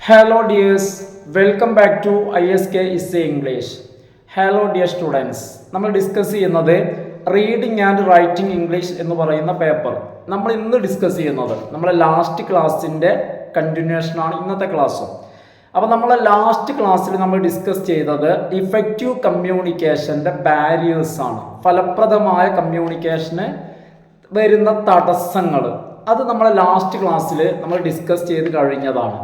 Hello dears, welcome back to ISK ISA English. Hello dear students. നമ്മൾ discuss ചെയ്യുന്നത് reading and writing English എന്ന് പറയുന്ന paper. നമ്മൾ ഇന്ന് ഡിസ്കസ് ചെയ്യുന്നത് നമ്മളെ ലാസ്റ്റ് ക്ലാസ്സിൻ്റെ കണ്ടിന്യൂഷൻ ആണ് ഇന്നത്തെ ക്ലാസ്. അപ്പോൾ നമ്മളെ ലാസ്റ്റ് ക്ലാസ്സിൽ നമ്മൾ ഡിസ്കസ് ചെയ്തത് ഇഫക്റ്റീവ് കമ്മ്യൂണിക്കേഷൻ്റെ ബാരിയേഴ്സ് ആണ്. ഫലപ്രദമായ കമ്മ്യൂണിക്കേഷന് വരുന്ന തടസ്സങ്ങൾ. അത് നമ്മളെ ലാസ്റ്റ് ക്ലാസ്സിൽ നമ്മൾ ഡിസ്കസ് ചെയ്ത് കഴിഞ്ഞതാണ്.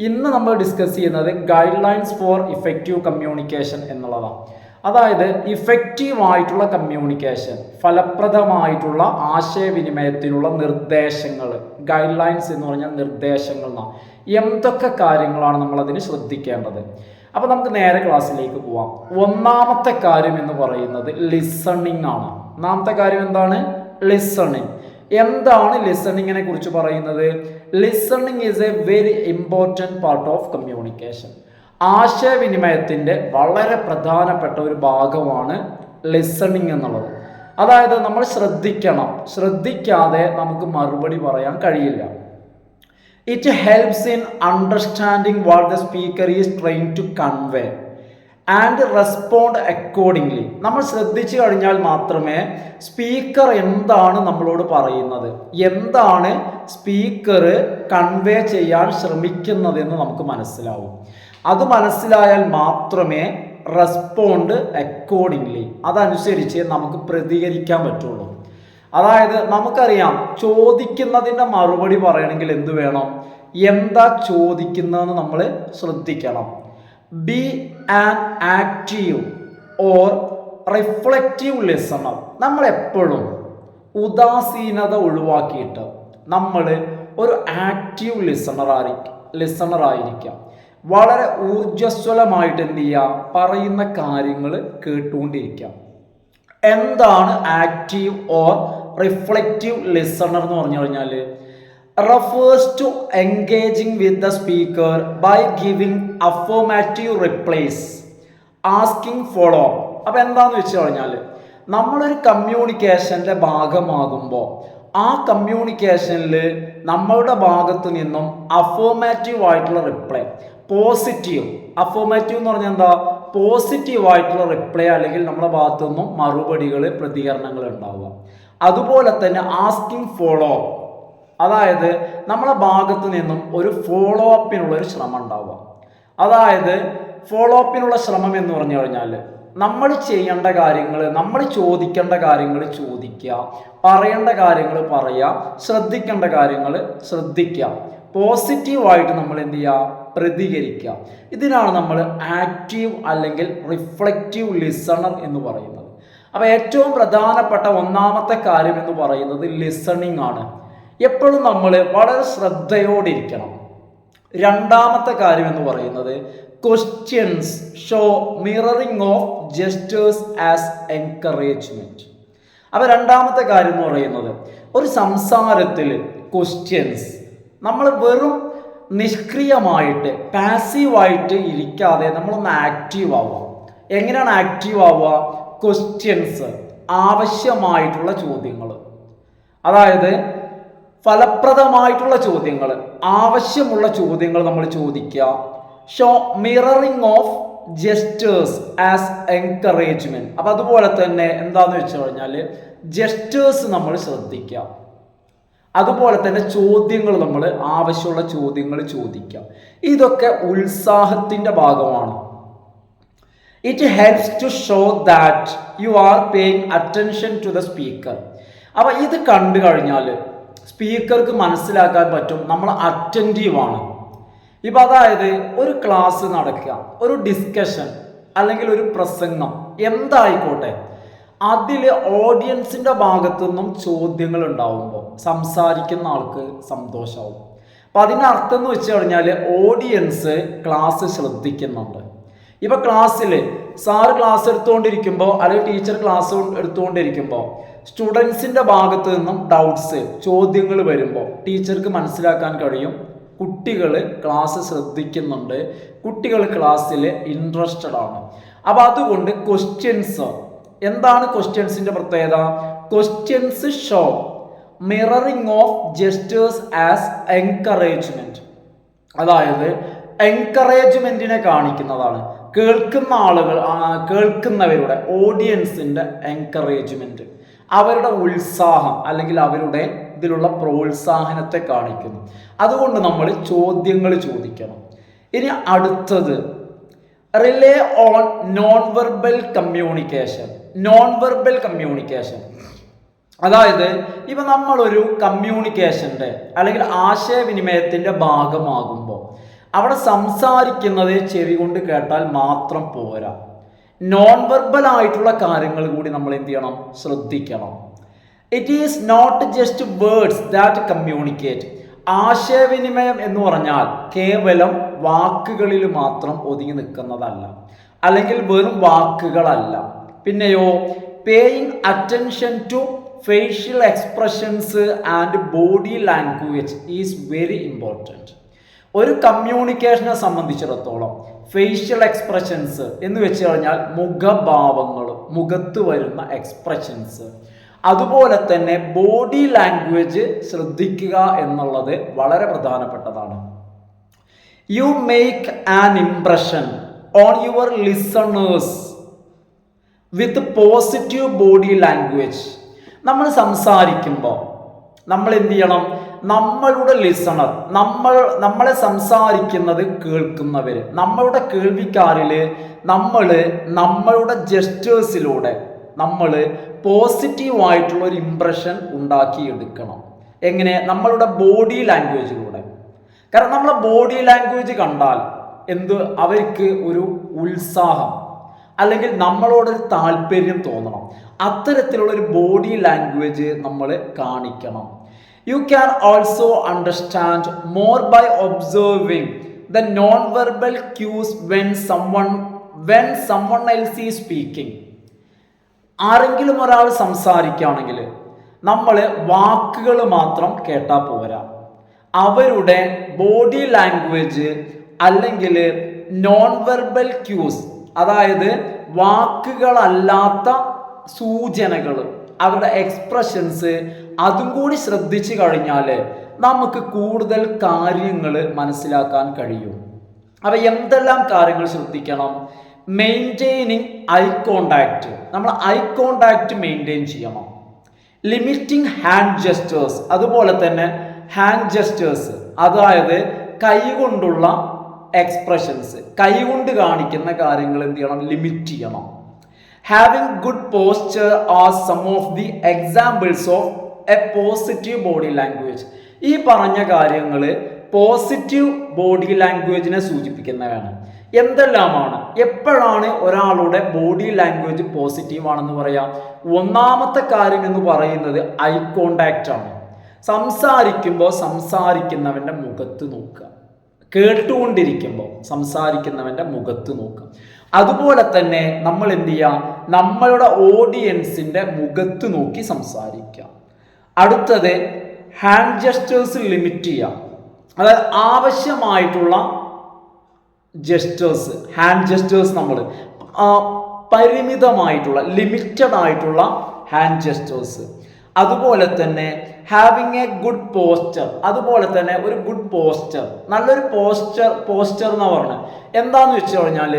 ഇന്ന് നമ്മൾ ഡിസ്കസ് ചെയ്യുന്നത് guidelines for effective communication എന്നുള്ളതാണ്. അതായത് ഇഫക്റ്റീവായിട്ടുള്ള കമ്മ്യൂണിക്കേഷൻ, ഫലപ്രദമായിട്ടുള്ള ആശയവിനിമയത്തിനുള്ള നിർദ്ദേശങ്ങൾ. ഗൈഡ് ലൈൻസ് എന്ന് പറഞ്ഞാൽ നിർദ്ദേശങ്ങൾ എന്നാണ്. എന്തൊക്കെ കാര്യങ്ങളാണ് നമ്മളതിന് ശ്രദ്ധിക്കേണ്ടത്? അപ്പോൾ നമുക്ക് നേരെ ക്ലാസ്സിലേക്ക് പോവാം. ഒന്നാമത്തെ കാര്യം എന്ന് പറയുന്നത് ലിസണിങ് ആണ്. ഒന്നാമത്തെ കാര്യം എന്താണ്? ലിസണിങ്. എന്താണ് ലിസണിങ്ങിനെ കുറിച്ച് പറയുന്നത്? Listening is a very important part of communication. ആശയവിനിമയത്തിൻ്റെ വളരെ പ്രധാനപ്പെട്ട ഒരു ഭാഗമാണ് ലിസണിങ് എന്നുള്ളത്. അതായത് നമ്മൾ ശ്രദ്ധിക്കണം. ശ്രദ്ധിക്കാതെ നമുക്ക് മറുപടി പറയാൻ കഴിയില്ല. It helps in understanding what the speaker is trying to convey and respond accordingly. നമ്മൾ ശ്രദ്ധിച്ചു കഴിഞ്ഞാൽ മാത്രമേ സ്പീക്കർ എന്താണ് നമ്മളോട് പറയുന്നത്, എന്താണ് സ്പീക്കർ കൺവേ ചെയ്യാൻ ശ്രമിക്കുന്നതെന്ന് നമുക്ക് മനസ്സിലാവും. അത് മനസ്സിലായാൽ മാത്രമേ റെസ്പോണ്ട് അക്കോർഡിംഗ്ലി, അതനുസരിച്ച് നമുക്ക് പ്രതികരിക്കാൻ പറ്റുള്ളൂ. അതായത് നമുക്കറിയാം, ചോദിക്കുന്നതിൻ്റെ മറുപടി പറയണമെങ്കിൽ എന്ത് വേണം? എന്താ ചോദിക്കുന്നതെന്ന് നമ്മൾ ശ്രദ്ധിക്കണം. B an active or reflective listener. നമ്മളെപ്പോഴും ഉദാസീനത ഒഴിവാക്കിയിട്ട് നമ്മൾ ഒരു ആക്റ്റീവ് ലിസണർ ആയിരിക്കാം. വളരെ ഊർജ്ജസ്വലമായിട്ട് എന്ത് ചെയ്യുക? പറയുന്ന കാര്യങ്ങൾ കേട്ടുകൊണ്ടിരിക്കാം. എന്താണ് ആക്റ്റീവ് ഓർ റിഫ്ലക്റ്റീവ് ലിസണർ എന്ന് പറഞ്ഞു കഴിഞ്ഞാൽ refers to engaging with the speaker by giving affirmative replies, asking follow up. അപ്പോൾ എന്താണെന്ന് വെച്ച് കഴിഞ്ഞാൽ നമ്മളൊരു കമ്മ്യൂണിക്കേഷൻ്റെ ഭാഗമാകുമ്പോൾ ആ കമ്മ്യൂണിക്കേഷനിൽ നമ്മളുടെ ഭാഗത്തു നിന്നും അഫോർമാറ്റീവ് ആയിട്ടുള്ള റിപ്ലൈ, അഫോർമാറ്റീവ് എന്ന് പറഞ്ഞാൽ എന്താ? പോസിറ്റീവായിട്ടുള്ള റിപ്ലൈ, അല്ലെങ്കിൽ നമ്മുടെ ഭാഗത്തു നിന്നും മറുപടികൾ, പ്രതികരണങ്ങൾ ഉണ്ടാവുക. അതുപോലെ തന്നെ ആസ്കിങ് ഫോളോ അപ്പ്, അതായത് നമ്മളെ ഭാഗത്തു നിന്നും ഒരു ഫോളോ അപ്പിനുള്ള ഒരു ശ്രമം ഉണ്ടാവുക. അതായത് ഫോളോ അപ്പിനുള്ള ശ്രമം എന്ന് പറഞ്ഞു കഴിഞ്ഞാൽ നമ്മൾ ചെയ്യേണ്ട കാര്യങ്ങൾ, നമ്മൾ ചോദിക്കേണ്ട കാര്യങ്ങൾ ചോദിക്കുക, പറയേണ്ട കാര്യങ്ങൾ പറയുക, ശ്രദ്ധിക്കേണ്ട കാര്യങ്ങൾ ശ്രദ്ധിക്കുക, പോസിറ്റീവായിട്ട് നമ്മൾ എന്ത് ചെയ്യുക? പ്രതികരിക്കുക. ഇതിനാണ് നമ്മൾ ആക്റ്റീവ് അല്ലെങ്കിൽ റിഫ്ലക്റ്റീവ് ലിസണർ എന്ന് പറയുന്നത്. അപ്പോൾ ഏറ്റവും പ്രധാനപ്പെട്ട ഒന്നാമത്തെ കാര്യം എന്ന് പറയുന്നത് ലിസണിങ് ആണ്. എപ്പോഴും നമ്മൾ വളരെ ശ്രദ്ധയോടിരിക്കണം. രണ്ടാമത്തെ കാര്യം എന്ന് പറയുന്നത് questions show mirroring of gestures as encouragement. അപ്പോൾ രണ്ടാമത്തെ കാര്യം എന്ന് പറയുന്നത് ഒരു സംസാരത്തിൽ ക്വസ്റ്റ്യൻസ്, നമ്മൾ വെറും നിഷ്ക്രിയമായിട്ട് പാസീവായിട്ട് ഇരിക്കാതെ നമ്മളൊന്ന് ആക്റ്റീവ് ആവുക. എങ്ങനെയാണ് ആക്റ്റീവ് ആവുക? ക്വസ്റ്റ്യൻസ്, ആവശ്യമായിട്ടുള്ള ചോദ്യങ്ങൾ, അതായത് ഫലപ്രദമായിട്ടുള്ള ചോദ്യങ്ങൾ, ആവശ്യമുള്ള ചോദ്യങ്ങൾ നമ്മൾ ചോദിക്കുക. Show mirroring of gestures as encouragement. അപ്പം അതുപോലെ തന്നെ എന്താണെന്ന് വെച്ച് കഴിഞ്ഞാൽ ജെസ്റ്റേഴ്സ് നമ്മൾ ശ്രദ്ധിക്കുക. അതുപോലെ തന്നെ ചോദ്യങ്ങൾ, നമ്മൾ ആവശ്യമുള്ള ചോദ്യങ്ങൾ ചോദിക്കുക. ഇതൊക്കെ ഉത്സാഹത്തിൻ്റെ ഭാഗമാണ്. It helps to show that you are paying attention to the speaker. അപ്പം ഇത് കണ്ടു കഴിഞ്ഞാൽ സ്പീക്കർക്ക് മനസ്സിലാക്കാൻ പറ്റും നമ്മൾ അറ്റൻറ്റീവാണ്. ഇപ്പം അതായത് ഒരു ക്ലാസ് നടക്കുക, ഒരു ഡിസ്കഷൻ അല്ലെങ്കിൽ ഒരു പ്രസംഗം എന്തായിക്കോട്ടെ, അതിൽ ഓഡിയൻസിൻ്റെ ഭാഗത്തു നിന്നും ചോദ്യങ്ങൾ ഉണ്ടാവുമ്പോൾ സംസാരിക്കുന്ന ആൾക്ക് സന്തോഷമാവും. അപ്പം അതിനർത്ഥം എന്ന് വെച്ച് കഴിഞ്ഞാൽ ഓഡിയൻസ് ക്ലാസ് ശ്രദ്ധിക്കുന്നുണ്ട്. ഇപ്പം ക്ലാസ്സിൽ സാറ് ക്ലാസ് എടുത്തുകൊണ്ടിരിക്കുമ്പോൾ അല്ലെങ്കിൽ ടീച്ചർ ക്ലാസ് എടുത്തുകൊണ്ടിരിക്കുമ്പോൾ സ്റ്റുഡൻസിൻ്റെ ഭാഗത്ത് നിന്നും ഡൗട്ട്സ്, ചോദ്യങ്ങൾ വരുമ്പോൾ ടീച്ചർക്ക് മനസ്സിലാക്കാൻ കഴിയും കുട്ടികൾ ക്ലാസ് ശ്രദ്ധിക്കുന്നുണ്ട്, കുട്ടികൾ ക്ലാസ്സിൽ ഇൻട്രസ്റ്റഡ് ആണ്. അപ്പോൾ അതുകൊണ്ട് ക്വസ്റ്റ്യൻസ്, എന്താണ് ക്വസ്റ്റ്യൻസിൻ്റെ പ്രത്യേകത? Questions show mirroring of gestures as encouragement. അതായത് എൻകറേജ്മെന്റിനെ കാണിക്കുന്നതാണ്. കേൾക്കുന്ന ആളുകൾ, കേൾക്കുന്നവരുടെ ഓഡിയൻസിന്റെ എൻകറേജ്മെന്റ്, അവരുടെ ഉത്സാഹം അല്ലെങ്കിൽ അവരുടെ ഇതിലുള്ള പ്രോത്സാഹനത്തെ കാണിക്കുന്നു. അതുകൊണ്ട് നമ്മൾ ചോദ്യങ്ങൾ ചോദിക്കണം. ഇനി അടുത്തത് relay on non verbal communication. Non verbal communication അതായത് ഇപ്പം നമ്മളൊരു കമ്മ്യൂണിക്കേഷൻ്റെ അല്ലെങ്കിൽ ആശയവിനിമയത്തിൻ്റെ ഭാഗമാകുമ്പോൾ അവിടെ സംസാരിക്കുന്നത് ചെവി കൊണ്ട് കേട്ടാൽ മാത്രം പോരാ. നോൺ വെർബൽ ആയിട്ടുള്ള കാര്യങ്ങൾ കൂടി നമ്മൾ എന്ത് ചെയ്യണം? ശ്രദ്ധിക്കണം. It is not just words that communicate. ആശയവിനിമയം എന്ന് പറഞ്ഞാൽ കേവലം വാക്കുകളിൽ മാത്രം ഒതുങ്ങി നിൽക്കുന്നതല്ല, അല്ലെങ്കിൽ വെറും വാക്കുകളല്ല. പിന്നെയോ paying attention to facial expressions and body language is very important. ഒരു കമ്മ്യൂണിക്കേഷനെ സംബന്ധിച്ചിടത്തോളം ഫേഷ്യൽ എക്സ്പ്രഷൻസ് എന്ന് വെച്ച് കഴിഞ്ഞാൽ മുഖഭാവങ്ങൾ, മുഖത്ത് വരുന്ന എക്സ്പ്രഷൻസ്, അതുപോലെ തന്നെ ബോഡി ലാംഗ്വേജ് ശ്രദ്ധിക്കുക എന്നുള്ളത് വളരെ പ്രധാനപ്പെട്ടതാണ്. You make an impression on your listeners with positive body language. നമ്മൾ സംസാരിക്കുമ്പോൾ നമ്മൾ എന്ത് ചെയ്യണം? നമ്മളുടെ ലിസണർ, നമ്മളെ സംസാരിക്കുന്നത് കേൾക്കുന്നവർ, നമ്മളുടെ കേൾവിക്കാരിൽ നമ്മളുടെ ജെസ്റ്റേഴ്സിലൂടെ നമ്മൾ പോസിറ്റീവായിട്ടുള്ള ഒരു ഇംപ്രഷൻ ഉണ്ടാക്കിയെടുക്കണം. എങ്ങനെ? നമ്മളുടെ ബോഡി ലാംഗ്വേജിലൂടെ. കാരണം നമ്മളെ ബോഡി ലാംഗ്വേജ് കണ്ടാൽ അവർക്ക് ഒരു ഉത്സാഹം അല്ലെങ്കിൽ നമ്മളോടൊരു താല്പര്യം തോന്നണം. അത്തരത്തിലുള്ള ഒരു ബോഡി ലാംഗ്വേജ് നമ്മൾ കാണിക്കണം. You can also understand more by observing the non verbal cues when someone else is speaking. ആരെങ്കിലും ഒരാൾ സംസാരിക്കുകയാണെങ്കിൽ നമ്മൾ വാക്കുകൾ മാത്രം കേട്ടാൽ പോരാ, അവരുടെ ബോഡി ലാംഗ്വേജ് അല്ലെങ്കിൽ നോൺ വെർബൽ ക്യൂസ്, അതായത് വാക്കുകളല്ലാത്ത സൂചനകൾ, അവരുടെ എക്സ്പ്രഷൻസ്, അതും കൂടി ശ്രദ്ധിച്ചു കഴിഞ്ഞാൽ നമുക്ക് കൂടുതൽ കാര്യങ്ങൾ മനസ്സിലാക്കാൻ കഴിയും. അപ്പം എന്തെല്ലാം കാര്യങ്ങൾ ശ്രദ്ധിക്കണം? മെയിൻറ്റെയിനിങ് ഐ കോണ്ടാക്റ്റ്, നമ്മൾ ഐ കോണ്ടാക്റ്റ് മെയിൻറ്റെയിൻ ചെയ്യണം. ലിമിറ്റിംഗ് ഹാൻഡ് ജെസ്റ്റേഴ്സ്, അതുപോലെ തന്നെ ഹാൻഡ് ജെസ്റ്റേഴ്സ്, അതായത് കൈകൊണ്ടുള്ള എക്സ്പ്രഷൻസ്, കൈകൊണ്ട് കാണിക്കുന്ന കാര്യങ്ങൾ എന്ത് ചെയ്യണം? ലിമിറ്റ് ചെയ്യണം. Having good posture are some of the examples of a positive body language. ഈ പറഞ്ഞ കാര്യങ്ങൾ പോസിറ്റീവ് ബോഡി ലാംഗ്വേജിനെ സൂചിപ്പിക്കുന്നവയാണ്. എന്തെല്ലാമാണ്? എപ്പോഴാണ് ഒരാളുടെ ബോഡി ലാംഗ്വേജ് പോസിറ്റീവ് ആണെന്ന് പറയാം? ഒന്നാമത്തെ കാര്യം എന്ന് പറയുന്നത് ഐ കോണ്ടാക്റ്റ് ആണ്. സംസാരിക്കുമ്പോൾ സംസാരിക്കുന്നവൻ്റെ മുഖത്ത് നോക്കുക, കേട്ടുകൊണ്ടിരിക്കുമ്പോൾ സംസാരിക്കുന്നവൻ്റെ മുഖത്ത് നോക്കുക. അതുപോലെ തന്നെ നമ്മൾ എന്ത് ചെയ്യാം? നമ്മളുടെ ഓഡിയൻസിൻ്റെ മുഖത്ത് നോക്കി സംസാരിക്കുക. അടുത്തത് ഹാൻഡ് ജെസ്റ്റേഴ്സ് ലിമിറ്റ് ചെയ്യാം. അതായത് ആവശ്യമായിട്ടുള്ള ജെസ്റ്റേഴ്സ്, ഹാൻഡ് ജെസ്റ്റേഴ്സ് നമ്മൾ പരിമിതമായിട്ടുള്ള, ലിമിറ്റഡ് ആയിട്ടുള്ള ഹാൻഡ് ജെസ്റ്റേഴ്സ്. അതുപോലെ തന്നെ ഹാവിങ് എ ഗുഡ് പോസ്ചർ, അതുപോലെ തന്നെ ഒരു ഗുഡ് പോസ്ചർ, നല്ലൊരു പോസ്ചർ എന്ന് പറഞ്ഞാൽ എന്താന്ന് വെച്ച് കഴിഞ്ഞാൽ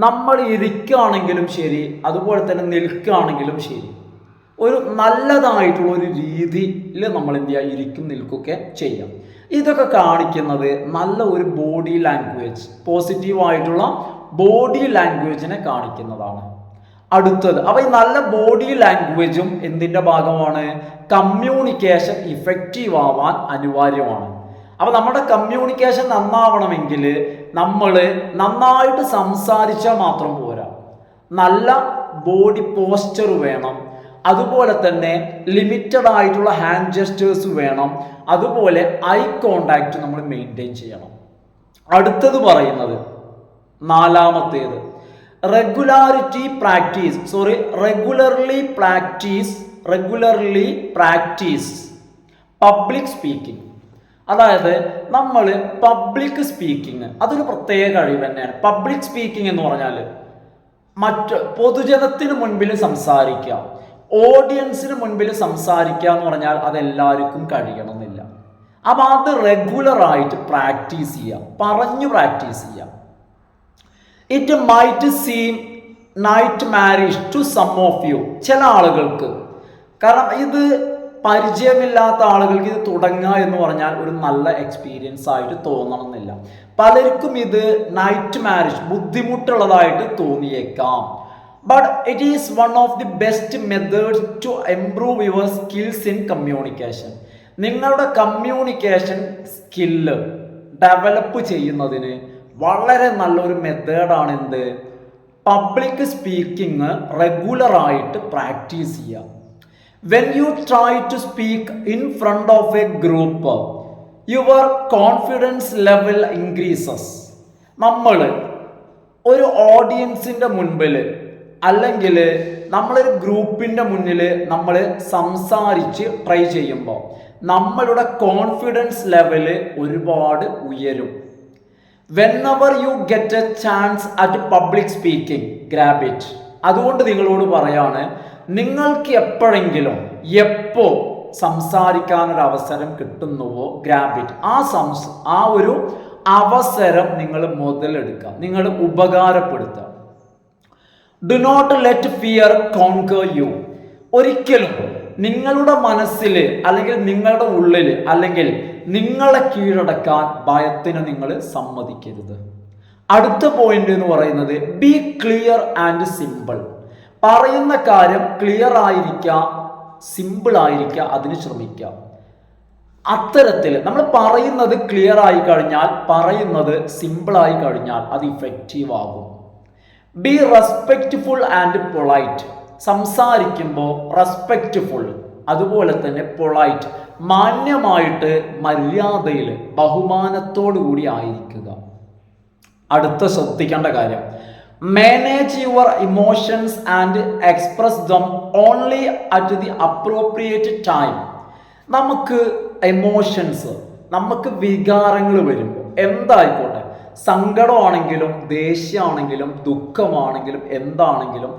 നമ്മൾ ഇരിക്കുകയാണെങ്കിലും ശരി, അതുപോലെ തന്നെ നിൽക്കുകയാണെങ്കിലും ശരി, ഒരു നല്ലതായിട്ടുള്ള ഒരു രീതിയിൽ നമ്മൾ എന്ത് ചെയ്യുക? ഇരിക്കും നിൽക്കുകയൊക്കെ ചെയ്യാം. ഇതൊക്കെ കാണിക്കുന്നത് നല്ല ഒരു ബോഡി ലാംഗ്വേജ്, പോസിറ്റീവായിട്ടുള്ള ബോഡി ലാംഗ്വേജിനെ കാണിക്കുന്നതാണ്. അടുത്തത്, അപ്പോൾ ഈ നല്ല ബോഡി ലാംഗ്വേജും എന്തിൻ്റെ ഭാഗമാണ്? കമ്മ്യൂണിക്കേഷൻ ഇഫക്റ്റീവ് ആവാൻ അനിവാര്യമാണ്. അപ്പോൾ നമ്മുടെ കമ്മ്യൂണിക്കേഷൻ നന്നാവണമെങ്കിൽ നമ്മൾ നന്നായിട്ട് സംസാരിച്ചാൽ മാത്രം പോരാ, നല്ല ബോഡി പോസ്ചർ വേണം, അതുപോലെ തന്നെ ലിമിറ്റഡ് ആയിട്ടുള്ള ഹാൻഡ് ജെസ്റ്റേഴ്സ് വേണം, അതുപോലെ ഐ കോണ്ടാക്റ്റ് നമ്മൾ മെയിൻറ്റെയിൻ ചെയ്യണം. അടുത്തത് പറയുന്നത് നാലാമത്തേത് റെഗുലർലി പ്രാക്ടീസ് പബ്ലിക് സ്പീക്കിംഗ്. അതായത് നമ്മൾ പബ്ലിക് സ്പീക്കിംഗ് അതൊരു പ്രത്യേക കഴിവ് തന്നെയാണ്. പബ്ലിക് സ്പീക്കിംഗ് എന്ന് പറഞ്ഞാൽ പൊതുജനത്തിന് മുൻപിൽ സംസാരിക്കുക, ഓഡിയൻസിന് മുൻപിൽ സംസാരിക്കുക എന്ന് പറഞ്ഞാൽ അതെല്ലാവർക്കും കഴിയണമെന്നില്ല. അപ്പം അത് റെഗുലറായിട്ട് പ്രാക്ടീസ് ചെയ്യാം, പറഞ്ഞു പ്രാക്ടീസ് ചെയ്യാം. It might seem nightmarish to some of you. ചില ആളുകൾക്ക്, കാരണം ഇത് പരിചയമില്ലാത്ത ആളുകൾക്ക് ഇത് തുടങ്ങുക എന്ന് പറഞ്ഞാൽ ഒരു നല്ല എക്സ്പീരിയൻസ് ആയിട്ട് തോന്നണമെന്നില്ല. പലർക്കും ഇത് നൈറ്റ് മാരേജ് ബുദ്ധിമുട്ടുള്ളതായിട്ട് തോന്നിയേക്കാം. But it is one of the best methods to improve your skills in communication. നിങ്ങളുടെ കമ്മ്യൂണിക്കേഷൻ സ്കില്ല് ഡെവലപ്പ് ചെയ്യുന്നതിന് വളരെ നല്ലൊരു മെത്തേഡാണ് എന്ത്? പബ്ലിക് സ്പീക്കിംഗ് റെഗുലറായിട്ട് പ്രാക്ടീസ് ചെയ്യുക. When you try to speak in front of a group, your confidence level increases. നമ്മൾ ഒരു ഓഡിയൻസിൻ്റെ മുൻപിൽ അല്ലെങ്കിൽ നമ്മളൊരു ഗ്രൂപ്പിൻ്റെ മുന്നിൽ നമ്മൾ സംസാരിച്ച് ട്രൈ ചെയ്യുമ്പോൾ നമ്മളുടെ കോൺഫിഡൻസ് ലെവല് ഒരുപാട് ഉയരും. whenever you get a chance at public speaking, grab it. അതുകൊണ്ട് നിങ്ങളോട് പറയാണ്, നിങ്ങൾക്ക് എപ്പോഴെങ്കിലും എപ്പോ സംസാരിക്കാനൊരു അവസരം കിട്ടുന്നുവോ ഗ്രാബ് ഇറ്റ്. ആ ഒരു അവസരം നിങ്ങൾ മുതലെടുക്കുക, നിങ്ങൾ ഉപകാരപ്പെടുത്തുക. Do not let fear conquer you. ഒരിക്കലും നിങ്ങളുടെ മനസ്സിൽ അല്ലെങ്കിൽ നിങ്ങളുടെ ഉള്ളിൽ അല്ലെങ്കിൽ നിങ്ങളെ കീഴടക്കാൻ ഭയത്തിന് നിങ്ങൾ സമ്മതിക്കരുത്. അടുത്ത പോയിന്റ് എന്ന് പറയുന്നത് ബി ക്ലിയർ ആൻഡ് സിമ്പിൾ. പറയുന്ന കാര്യം ക്ലിയർ ആയിരിക്കുക, സിമ്പിൾ ആയിരിക്കുക, അതിന് ശ്രമിക്കുക. അത്തരത്തിൽ നമ്മൾ പറയുന്നത് ക്ലിയർ ആയി കഴിഞ്ഞാൽ, പറയുന്നത് സിമ്പിൾ ആയി കഴിഞ്ഞാൽ അത് ഇഫക്റ്റീവ് ആകും. B respectful and polite. സംസാരിക്കുമ്പോൾ റെസ്പെക്റ്റ്ഫുൾ, അതുപോലെ തന്നെ പൊളൈറ്റ്, മാന്യമായിട്ട് മര്യാദയിൽ ബഹുമാനത്തോടു കൂടി ആയിരിക്കുക. അടുത്ത ശ്രദ്ധിക്കേണ്ട കാര്യം, manage your emotions and express dum only at the appropriate time. നമുക്ക് എമോഷൻസ്, നമുക്ക് വികാരങ്ങൾ വരുമ്പോൾ എന്തായിക്കോട്ടെ, സങ്കടമാണെങ്കിലും ദേഷ്യമാണെങ്കിലും ദുഃഖമാണെങ്കിലും എന്താണെങ്കിലും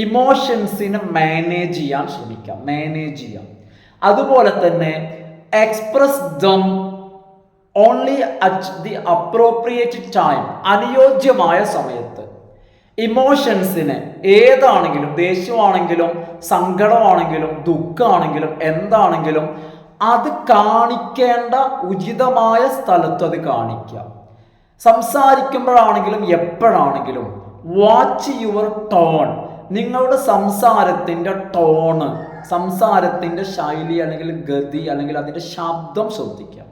ഇമോഷൻസിനെ മാനേജ് ചെയ്യാൻ ശ്രമിക്കാം, മാനേജ് ചെയ്യാം. അതുപോലെ തന്നെ express dum only at the appropriate time. അനുയോജ്യമായ സമയത്ത് ഇമോഷൻസിനെ ഏതാണെങ്കിലും, ദേഷ്യമാണെങ്കിലും സങ്കടമാണെങ്കിലും ദുഃഖമാണെങ്കിലും എന്താണെങ്കിലും അത് കാണിക്കേണ്ട ഉചിതമായ സ്ഥലത്ത് അത് കാണിക്കുക. സംസാരിക്കുമ്പോഴാണെങ്കിലും എപ്പോഴാണെങ്കിലും വാച്ച് യുവർ ടോൺ. നിങ്ങളുടെ സംസാരത്തിൻ്റെ ടോണ്, സംസാരത്തിൻ്റെ ശൈലി അല്ലെങ്കിൽ ഗതി അല്ലെങ്കിൽ അതിൻ്റെ ശബ്ദം ശ്രദ്ധിക്കുക.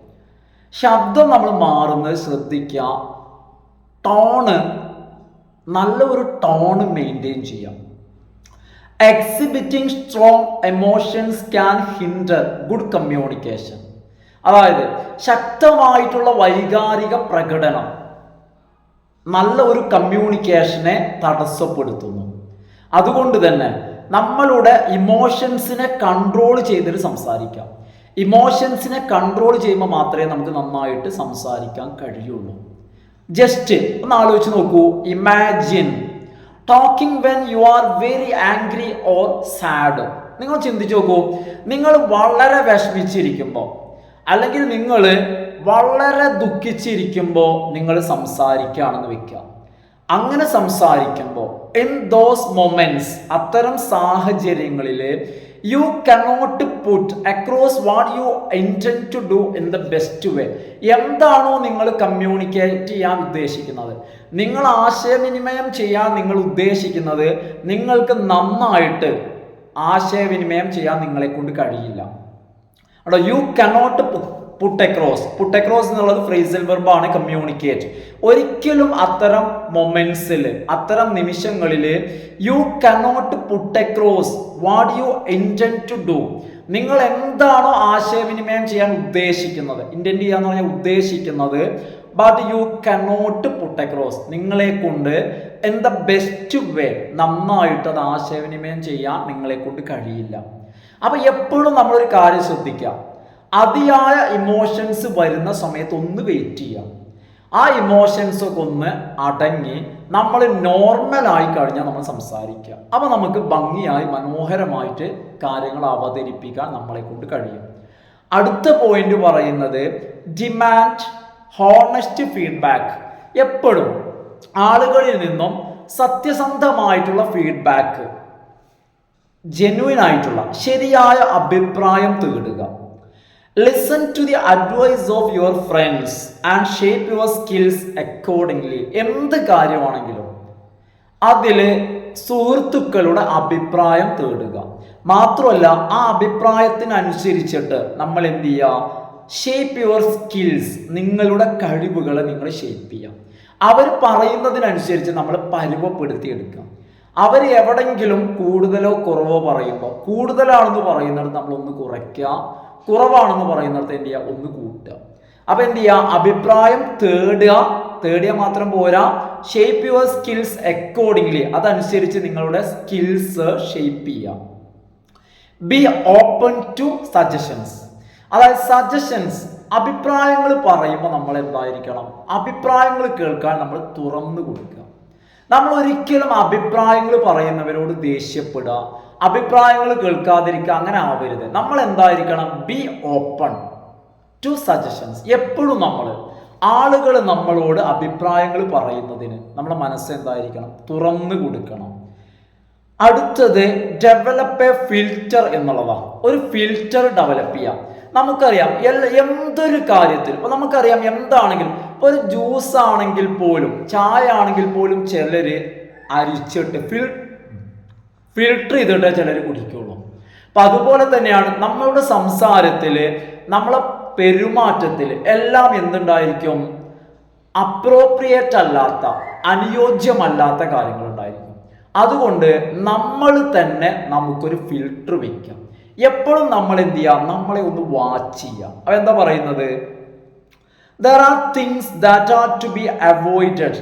ശബ്ദം നമ്മൾ മാറുന്നത് ശ്രദ്ധിക്കുക. ടോണ്, നല്ല ഒരു ടോണ് മെയിൻറ്റെയിൻ ചെയ്യാം. Exhibiting strong emotions can hinder good communication. അതായത് ശക്തമായിട്ടുള്ള വൈകാരിക പ്രകടനം നല്ല ഒരു കമ്മ്യൂണിക്കേഷനെ തടസ്സപ്പെടുത്തുന്നു. അതുകൊണ്ട് തന്നെ നമ്മളുടെ ഇമോഷൻസിനെ കൺട്രോൾ ചെയ്തിട്ട് സംസാരിക്കാം. ഇമോഷൻസിനെ കൺട്രോൾ ചെയ്യുമ്പോൾ മാത്രമേ നമുക്ക് നന്നായിട്ട് സംസാരിക്കാൻ കഴിയുള്ളൂ. ജസ്റ്റ് ഒന്ന് ആലോചിച്ച് നോക്കൂ. Imagine talking when you are very angry or sad. നിങ്ങൾ ചിന്തിച്ച് നോക്കൂ, നിങ്ങൾ വളരെ വിഷമിച്ചിരിക്കുമ്പോൾ അല്ലെങ്കിൽ നിങ്ങൾ വളരെ ദുഃഖിച്ചിരിക്കുമ്പോൾ നിങ്ങൾ സംസാരിക്കുകയാണെന്ന് വെക്കുക. അങ്ങനെ സംസാരിക്കുമ്പോൾ ഇൻ ദോസ് മൊമെന്റ്സ്, അത്തരം സാഹചര്യങ്ങളിൽ you cannot put across what you intend to do in the best way. എന്താണോ നിങ്ങൾ കമ്മ്യൂണിക്കേറ്റ് ചെയ്യാൻ ഉദ്ദേശിക്കുന്നത്, നിങ്ങൾ ആശയവിനിമയം ചെയ്യാൻ നിങ്ങൾ ഉദ്ദേശിക്കുന്നത്, നിങ്ങൾക്ക് നന്നായിട്ട് ആശയവിനിമയം ചെയ്യാൻ നിങ്ങളെ കൊണ്ട് കഴിയില്ല. അവിടെ യു കനോട്ട് പുട്ട് അക്രോസ് എന്നുള്ളത് ഫ്രേസൽ വെർബാണ്, കമ്മ്യൂണിക്കേറ്റ്. ഒരിക്കലും അത്തരം മൊമെന്റ്സിൽ, അത്തരം നിമിഷങ്ങളിൽ you cannot put across what you intend to do. നിങ്ങൾ എന്താണോ ആശയവിനിമയം ചെയ്യാൻ ഉദ്ദേശിക്കുന്നത്, ഇൻറ്റൻഡ് ചെയ്യാന്ന് പറഞ്ഞാൽ ഉദ്ദേശിക്കുന്നത്, but you cannot put across, നിങ്ങളെ കൊണ്ട് ഇൻ ദ ബെസ്റ്റ് വേ, നന്നായിട്ട് അത് ആശയവിനിമയം ചെയ്യാൻ നിങ്ങളെ കൊണ്ട് കഴിയില്ല. അപ്പൊ എപ്പോഴും നമ്മളൊരു കാര്യം ശ്രദ്ധിക്കുക, അതിയായ ഇമോഷൻസ് വരുന്ന സമയത്ത് ഒന്ന് വെയിറ്റ് ചെയ്യാം. ആ ഇമോഷൻസ് ഒക്കെ ഒന്ന് അടങ്ങി നമ്മൾ നോർമലായി കഴിഞ്ഞാൽ നമ്മൾ സംസാരിക്കുക. അപ്പോൾ നമുക്ക് ഭംഗിയായി മനോഹരമായിട്ട് കാര്യങ്ങൾ അവതരിപ്പിക്കാൻ നമ്മളെ കൊണ്ട് കഴിയും. അടുത്ത പോയിന്റ് പറയുന്നത് ഡിമാൻഡ് ഹോണസ്റ്റ് ഫീഡ്ബാക്ക്. എപ്പോഴും ആളുകളിൽ നിന്നും സത്യസന്ധമായിട്ടുള്ള ഫീഡ്ബാക്ക്, ജെന്യുവൻ ആയിട്ടുള്ള ശരിയായ അഭിപ്രായം തേടുക. Listen to the advice of your friends and shape your skills accordingly. എന്ത് കാര്യമാണെങ്കിലും അതിൽ സുഹൃത്തുക്കളുടെ അഭിപ്രായം തേടുക. മാത്രമല്ല ആ അഭിപ്രായത്തിനനുസരിച്ചിട്ട് നമ്മൾ എന്ത് ചെയ്യുക, ഷേപ്പ് യുവർ സ്കിൽസ്, നിങ്ങളുടെ കഴിവുകളെ നിങ്ങൾ ഷേപ്പ് ചെയ്യുക. അവർ പറയുന്നതിനനുസരിച്ച് നമ്മൾ പരുവപ്പെടുത്തിയെടുക്കുക. അവർ എവിടെങ്കിലും കൂടുതലോ കുറവോ പറയുമ്പോൾ കൂടുതലാണെന്ന് പറയുന്നിടത്ത് നമ്മളൊന്ന് കുറയ്ക്കുക, കുറവാണെന്ന് പറയുന്നിടത്ത് എന്ത് ചെയ്യുക, ഒന്ന് കൂട്ടുക. അപ്പം എന്ത് ചെയ്യുക, അഭിപ്രായം തേടിയ മാത്രം പോരാ, ഷേപ്പ് യുവർ സ്കിൽസ് അക്കോർഡിംഗ്ലി, അതനുസരിച്ച് നിങ്ങളുടെ സ്കിൽസ് ഷേപ്പ് ചെയ്യുക. Be open to suggestions. അതായത് സജഷൻസ്, അഭിപ്രായങ്ങൾ പറയുമ്പോൾ നമ്മൾ എന്തായിരിക്കണം, അഭിപ്രായങ്ങൾ കേൾക്കാൻ നമ്മൾ തുറന്നു കൊടുക്കുക. നമ്മൾ ഒരിക്കലും അഭിപ്രായങ്ങൾ പറയുന്നവരോട് ദേഷ്യപ്പെടുക, അഭിപ്രായങ്ങൾ കേൾക്കാതിരിക്കുക, അങ്ങനെ ആവരുത്. നമ്മൾ എന്തായിരിക്കണം, ബി ഓപ്പൺ ടു സജഷൻസ്. എപ്പോഴും ആളുകൾ നമ്മളോട് അഭിപ്രായങ്ങൾ പറയുന്നതിന് നമ്മുടെ മനസ്സ് എന്തായിരിക്കണം, തുറന്നു കൊടുക്കണം. അടുത്തത് ഡെവലപ്പ് എ ഫിൽറ്റർ എന്നുള്ളതാണ്. ഒരു ഫിൽറ്റർ ഡെവലപ്പ് ചെയ്യാം. നമുക്കറിയാം എന്തൊരു കാര്യത്തിൽ, ഇപ്പൊ നമുക്കറിയാം എന്താണെങ്കിലും, ഇപ്പൊ ഒരു ജ്യൂസ് ആണെങ്കിൽ പോലും, ചായ ആണെങ്കിൽ പോലും ചിലര് അരിച്ചിട്ട് ഫിൽട്ടർ ചെയ്തിട്ട് ചിലർ കുടിക്കുള്ളൂ. അപ്പൊ അതുപോലെ തന്നെയാണ് നമ്മളുടെ സംസാരത്തില്, നമ്മളെ പെരുമാറ്റത്തിൽ എല്ലാം എന്തുണ്ടായിരിക്കും, അപ്രോപ്രിയേറ്റ് അല്ലാത്ത, അനുയോജ്യമല്ലാത്ത കാര്യങ്ങൾ ഉണ്ടായിരിക്കും. അതുകൊണ്ട് നമ്മൾ തന്നെ നമുക്കൊരു ഫിൽട്ടർ വെക്കാം. എപ്പോഴും നമ്മൾ എന്ത് ചെയ്യാം, നമ്മളെ ഒന്ന് വാച്ച് ചെയ്യാം. അപ്പൊ എന്താ പറയുന്നത്, there are things that are to be avoided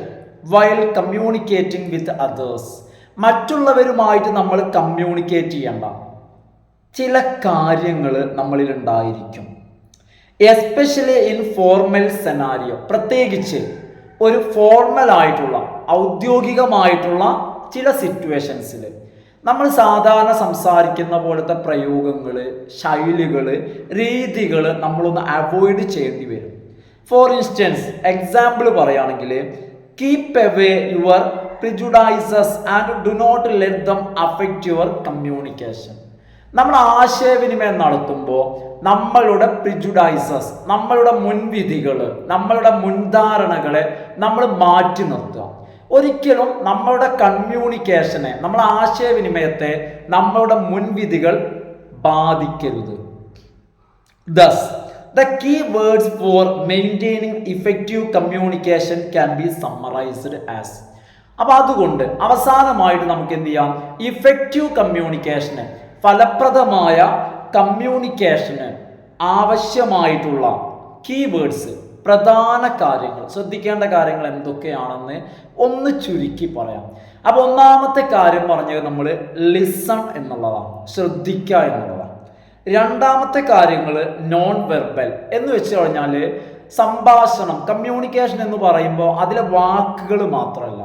while communicating with others. മറ്റുള്ളവരുമായിട്ട് നമ്മൾ കമ്മ്യൂണിക്കേറ്റ് ചെയ്യേണ്ട ചില കാര്യങ്ങൾ നമ്മളിൽ ഉണ്ടായിരിക്കും. എസ്പെഷ്യലി ഇൻ ഫോർമൽ സെനാരിയോ, പ്രത്യേകിച്ച് ഒരു ഫോർമൽ ആയിട്ടുള്ള, ഔദ്യോഗികമായിട്ടുള്ള ചില സിറ്റുവേഷൻസിൽ നമ്മൾ സാധാരണ സംസാരിക്കുന്ന പോലത്തെ പ്രയോഗങ്ങൾ, ശൈലികൾ, രീതികൾ നമ്മളൊന്ന് അവോയ്ഡ് ചെയ്യേണ്ടി വരും. ഫോർ ഇൻസ്റ്റൻസ്, എക്സാമ്പിൾ പറയുകയാണെങ്കിൽ, keep away your prejudices and do not let them affect your communication. നമ്മൾ ആശയവിനിമയം നടത്തുമ്പോൾ നമ്മളുടെ പ്രിജുഡൈസസ്, നമ്മളുടെ മുൻവിധികൾ, നമ്മളുടെ മുൻധാരണകളെ നമ്മൾ മാറ്റി നിർത്തുക. ഒരിക്കലും നമ്മളുടെ കമ്മ്യൂണിക്കേഷനെ, നമ്മുടെ ആശയവിനിമയത്തെ നമ്മളുടെ മുൻവിധികൾ ബാധിക്കരുത്. Thus, the key words for maintaining effective communication can be summarized as. അപ്പൊ അതുകൊണ്ട് അവസാനമായിട്ട് നമുക്ക് എന്ത് ചെയ്യാം, ഇഫക്റ്റീവ് കമ്മ്യൂണിക്കേഷന്, ഫലപ്രദമായ കമ്മ്യൂണിക്കേഷന് ആവശ്യമായിട്ടുള്ള കീവേഡ്സ്, പ്രധാന കാര്യങ്ങൾ, ശ്രദ്ധിക്കേണ്ട കാര്യങ്ങൾ എന്തൊക്കെയാണെന്ന് ഒന്ന് ചുരുക്കി പറയാം. അപ്പൊ ഒന്നാമത്തെ കാര്യം പറഞ്ഞത് നമ്മൾ ലിസൺ എന്നുള്ളതാണ്, ശ്രദ്ധിക്കുക എന്നുള്ളതാണ്. രണ്ടാമത്തെ കാര്യങ്ങൾ നോൺ വെർബൽ എന്ന് വെച്ച് കഴിഞ്ഞാൽ സംഭാഷണം, കമ്മ്യൂണിക്കേഷൻ എന്ന് പറയുമ്പോൾ അതിലെ വാക്കുകൾ മാത്രമല്ല,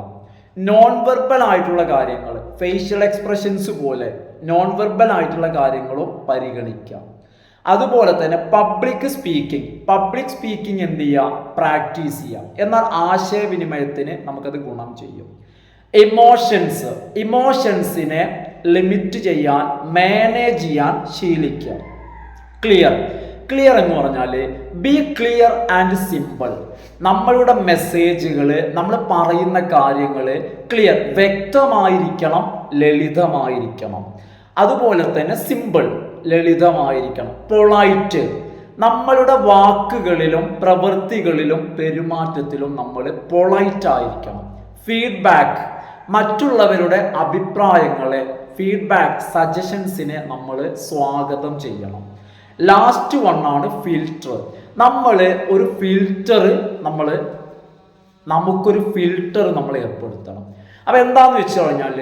നോൺ വെർബൽ ആയിട്ടുള്ള കാര്യങ്ങൾ, ഫേഷ്യൽ എക്സ്പ്രഷൻസ് പോലെ നോൺ വെർബൽ ആയിട്ടുള്ള കാര്യങ്ങളും പരിഗണിക്കാം. അതുപോലെ തന്നെ പബ്ലിക് സ്പീക്കിംഗ് എന്ത് ചെയ്യുക, പ്രാക്ടീസ് ചെയ്യുക. എന്നാൽ ആശയവിനിമയത്തിന് നമുക്കത് ഗുണം ചെയ്യും. ഇമോഷൻസിനെ ലിമിറ്റ് ചെയ്യാൻ, മാനേജ് ചെയ്യാൻ ശീലിക്കുക. ക്ലിയർ എന്ന് പറഞ്ഞാൽ ബി ക്ലിയർ ആൻഡ് സിമ്പിൾ. നമ്മളുടെ മെസ്സേജുകൾ, നമ്മൾ പറയുന്ന കാര്യങ്ങൾ ക്ലിയർ, വ്യക്തമായിരിക്കണം, ലളിതമായിരിക്കണം. അതുപോലെ തന്നെ സിമ്പിൾ, ലളിതമായിരിക്കണം. പൊളൈറ്റ്, നമ്മളുടെ വാക്കുകളിലും പ്രവൃത്തികളിലും പെരുമാറ്റത്തിലും നമ്മൾ പൊളൈറ്റ് ആയിരിക്കണം. ഫീഡ്ബാക്ക്, മറ്റുള്ളവരുടെ അഭിപ്രായങ്ങളെ, ഫീഡ്ബാക്ക്, സജഷൻസിനെ നമ്മൾ സ്വാഗതം ചെയ്യണം. ലാസ്റ്റ് വണ്ണാണ് ഫിൽറ്റർ. നമ്മൾ ഒരു ഫിൽറ്റർ, നമുക്കൊരു ഫിൽറ്റർ നമ്മൾ ഏർപ്പെടുത്തണം. അപ്പം എന്താണെന്ന് വെച്ച് കഴിഞ്ഞാൽ,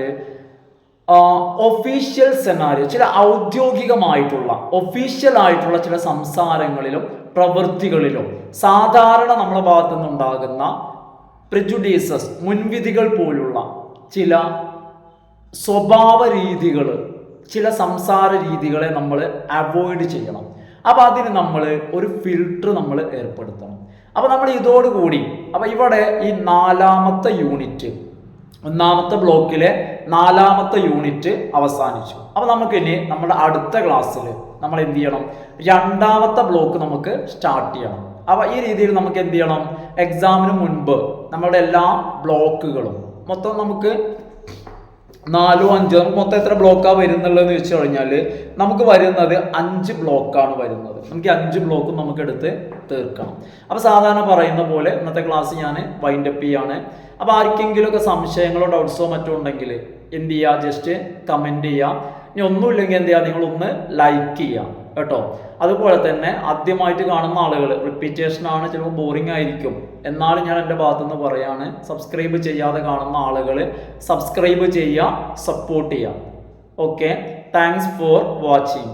ഒഫീഷ്യൽ സെനാരിയോ, ചില ഔദ്യോഗികമായിട്ടുള്ള, ഒഫീഷ്യൽ ആയിട്ടുള്ള ചില സംസാരങ്ങളിലും പ്രവൃത്തികളിലും സാധാരണ നമ്മുടെ ഭാഗത്തു നിന്നുണ്ടാകുന്ന പ്രിജുഡീസസ്, മുൻവിധികൾ പോലുള്ള ചില സ്വഭാവ രീതികൾ, ചില സംസാര രീതികളെ നമ്മൾ അവോയ്ഡ് ചെയ്യണം. അപ്പോൾ അതിന് നമ്മൾ ഒരു ഫിൽട്ടർ നമ്മൾ ഏർപ്പെടുത്തണം. അപ്പോൾ നമ്മൾ ഇതോടുകൂടി അപ്പോൾ ഇവിടെ ഈ ഒന്നാമത്തെ ബ്ലോക്കിലെ 4ാമത്തെ യൂണിറ്റ് അവസാനിച്ചു. അപ്പോൾ നമുക്കിനി നമ്മുടെ അടുത്ത ക്ലാസ്സിൽ നമ്മൾ എന്ത് ചെയ്യണം, 2ാമത്തെ ബ്ലോക്ക് നമുക്ക് സ്റ്റാർട്ട് ചെയ്യണം. അപ്പോൾ ഈ രീതിയിൽ നമുക്ക് എന്ത് ചെയ്യണം, എക്സാമിന് മുൻപ് നമ്മുടെ എല്ലാ ബ്ലോക്കുകളും മൊത്തം നമുക്ക് 4 5 നമുക്ക് മൊത്തം എത്ര ബ്ലോക്കാണ് വരുന്നുള്ളതെന്ന് വെച്ച് കഴിഞ്ഞാൽ നമുക്ക് വരുന്നത് 5 ബ്ലോക്കാണ് വരുന്നത്. നമുക്ക് 5 ബ്ലോക്കും നമുക്ക് എടുത്ത് തീർക്കണം. അപ്പോൾ സാധാരണ പറയുന്ന പോലെ ഇന്നത്തെ ക്ലാസ് ഞാൻ വൈൻഡപ്പ് ചെയ്യാണ്. അപ്പോൾ ആർക്കെങ്കിലുമൊക്കെ സംശയങ്ങളോ ഡൗട്ട്സോ മറ്റോ ഉണ്ടെങ്കിൽ എന്ത് ചെയ്യുക, ജസ്റ്റ് കമൻറ്റ് ചെയ്യുക. ഇനി ഒന്നുമില്ലെങ്കിൽ എന്ത് ചെയ്യുക, നിങ്ങളൊന്ന് ലൈക്ക് ചെയ്യുക കേട്ടോ. അതുപോലെ തന്നെ ആദ്യമായിട്ട് കാണുന്ന ആളുകൾ, റിപ്പീറ്റേഷൻ ആണ്, ചിലപ്പോൾ ബോറിംഗ് ആയിരിക്കും, എന്നാലും ഞാൻ എൻ്റെ ഭാഗത്തുനിന്ന് പറയാണ്, സബ്സ്ക്രൈബ് ചെയ്യാതെ കാണുന്ന ആളുകൾ സബ്സ്ക്രൈബ് ചെയ്യുക, സപ്പോർട്ട് ചെയ്യുക. Okay, thanks for watching.